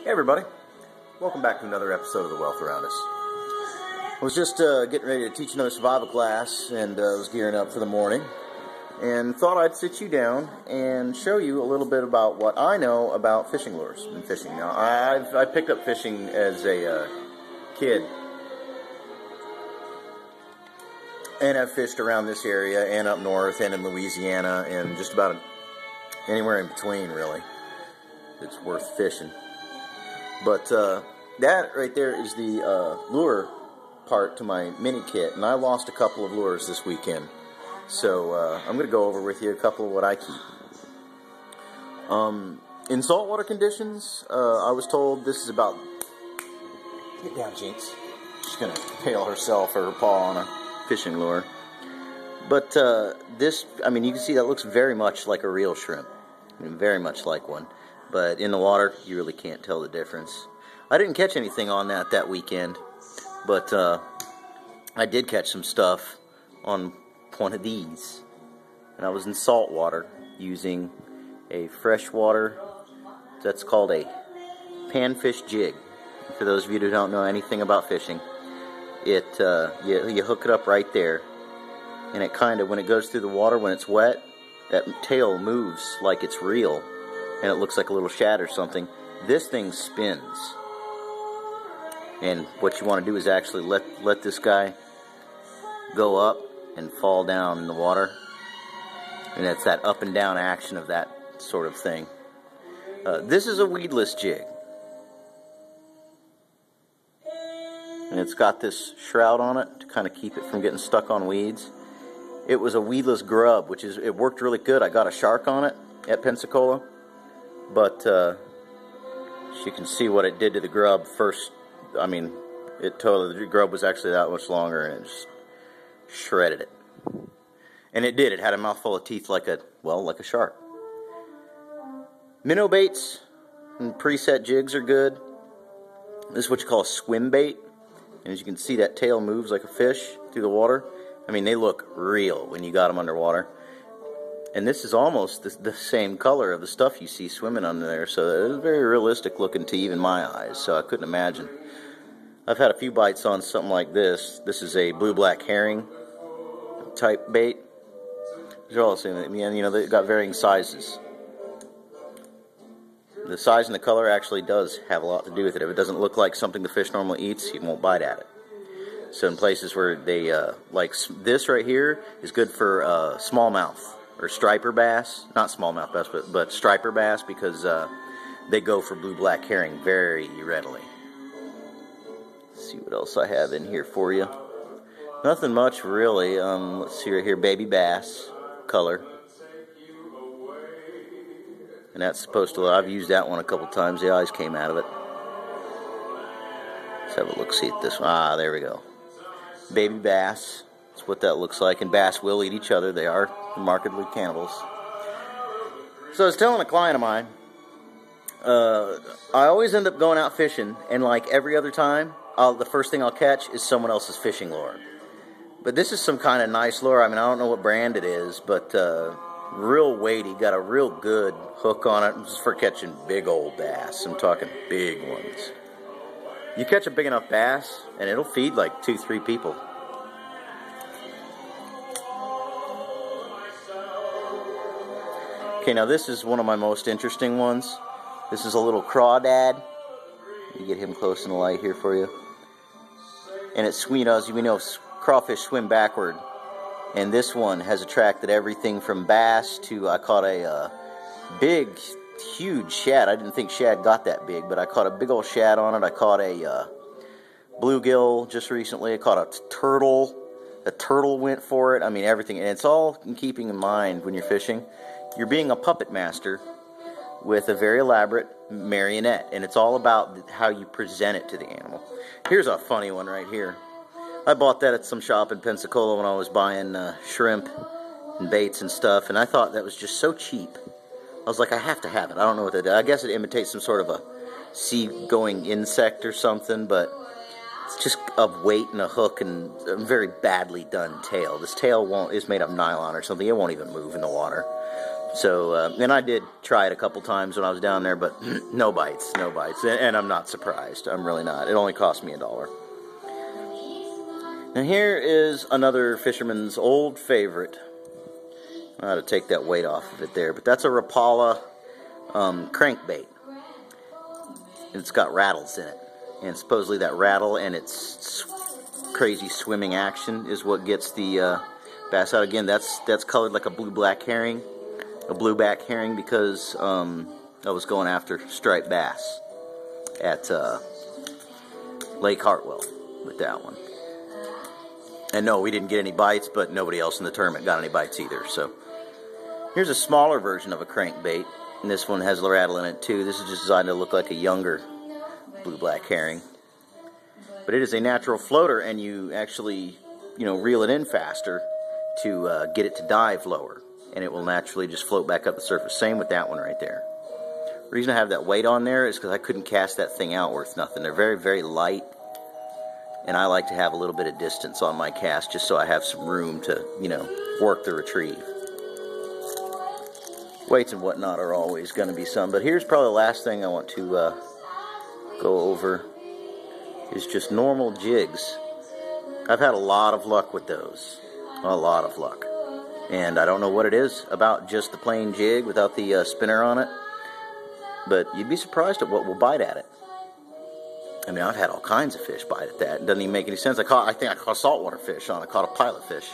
Hey everybody, welcome back to another episode of The Wealth Around Us. I was just getting ready to teach another survival class and was gearing up for the morning and thought I'd sit you down and show you a little bit about what I know about fishing lures and fishing. Now, I picked up fishing as a kid and I've fished around this area and up north and in Louisiana and just about anywhere in between, really. It's worth fishing. But that right there is the lure part to my mini kit, and I lost a couple of lures this weekend. So I'm going to go over with you a couple of what I keep. In saltwater conditions, I was told this is about... Get down, Jinx. She's going to impale herself or her paw on a fishing lure. But this, I mean, you can see that looks very much like a real shrimp. I mean, very much like one. But in the water, you really can't tell the difference. I didn't catch anything on that weekend, but I did catch some stuff on one of these. And I was in salt water using a freshwater, that's called a panfish jig. For those of you who don't know anything about fishing, you hook it up right there, and it kind of, when it goes through the water, when it's wet, that tail moves like it's real. And it looks like a little shad or something. This thing spins. And what you want to do is actually let this guy go up and fall down in the water. And it's that up and down action of that sort of thing. This is a weedless jig. And it's got this shroud on it to kind of keep it from getting stuck on weeds. It was a weedless grub, which it worked really good. I got a shark on it at Pensacola. But you can see what it did to the grub first. I mean, the grub was actually that much longer, and it just shredded it. And it did. It had a mouthful of teeth like a shark. Minnow baits and preset jigs are good. This is what you call a swim bait. And as you can see, that tail moves like a fish through the water. I mean, they look real when you got them underwater. And this is almost the same color of the stuff you see swimming under there, so it's very realistic looking to even my eyes, so I couldn't imagine. I've had a few bites on something like this. This is a blue-black herring type bait. They're all the same. I mean, you know, they've got varying sizes. The size and the color actually does have a lot to do with it. If it doesn't look like something the fish normally eats, you won't bite at it. So in places where they, like this right here, is good for smallmouth. Or striper bass, not smallmouth bass, but striper bass, because they go for blue-black herring very readily. Let's see what else I have in here for you. Nothing much, really. Let's see right here, baby bass color. And that's supposed to, I've used that one a couple times. The eyes came out of it. Let's have a look-see at this one. Ah, there we go. Baby bass. That's what that looks like. And bass will eat each other. They are markedly cannibals. So I was telling a client of mine, I always end up going out fishing, and like every other time, the first thing I'll catch is someone else's fishing lure. But this is some kind of nice lure. I mean, I don't know what brand it is, but real weighty, got a real good hook on it. This is for catching big old bass. I'm talking big ones. You catch a big enough bass, and it'll feed like 2-3 people. Okay, now this is one of my most interesting ones. This is a little Crawdad. Let me get him close in the light here for you. And it's, you know, as we know, crawfish swim backward. And this one has attracted everything from bass to, I caught a big, huge shad. I didn't think shad got that big, but I caught a big old shad on it. I caught a bluegill just recently. I caught a turtle. A turtle went for it. I mean, everything. And it's all in keeping in mind when you're fishing. You're being a puppet master with a very elaborate marionette, and it's all about how you present it to the animal. Here's a funny one right here. I bought that at some shop in Pensacola when I was buying shrimp and baits and stuff, and I thought that was just so cheap. I was like, I have to have it. I don't know what that is. I guess it imitates some sort of a sea-going insect or something, but it's just a weight and a hook and a very badly done tail. This tail is made of nylon or something. It won't even move in the water. So, and I did try it a couple times when I was down there, but no bites, no bites. And I'm not surprised. I'm really not. It only cost me $1. Now here is another fisherman's old favorite. I ought to take that weight off of it there, but that's a Rapala crankbait. It's got rattles in it, and supposedly that rattle and its crazy swimming action is what gets the bass out. Again, that's colored like a blue-black herring, a blueback herring, because I was going after striped bass at Lake Hartwell with that one. And no, we didn't get any bites, but nobody else in the tournament got any bites either. So here's a smaller version of a crankbait, and this one has a rattle in it too. This is just designed to look like a younger blue-black herring. But it is a natural floater, and you actually, reel it in faster to get it to dive lower, and it will naturally just float back up the surface. Same with that one right there. The reason I have that weight on there is because I couldn't cast that thing out worth nothing. They're very, very light. And I like to have a little bit of distance on my cast just so I have some room to, work the retrieve. Weights and whatnot are always going to be some. But here's probably the last thing I want to go over is just normal jigs. I've had a lot of luck with those. A lot of luck. And I don't know what it is about just the plain jig without the spinner on it. But you'd be surprised at what will bite at it. I mean, I've had all kinds of fish bite at that. It doesn't even make any sense. I think I caught a saltwater fish on it. I caught a pilot fish.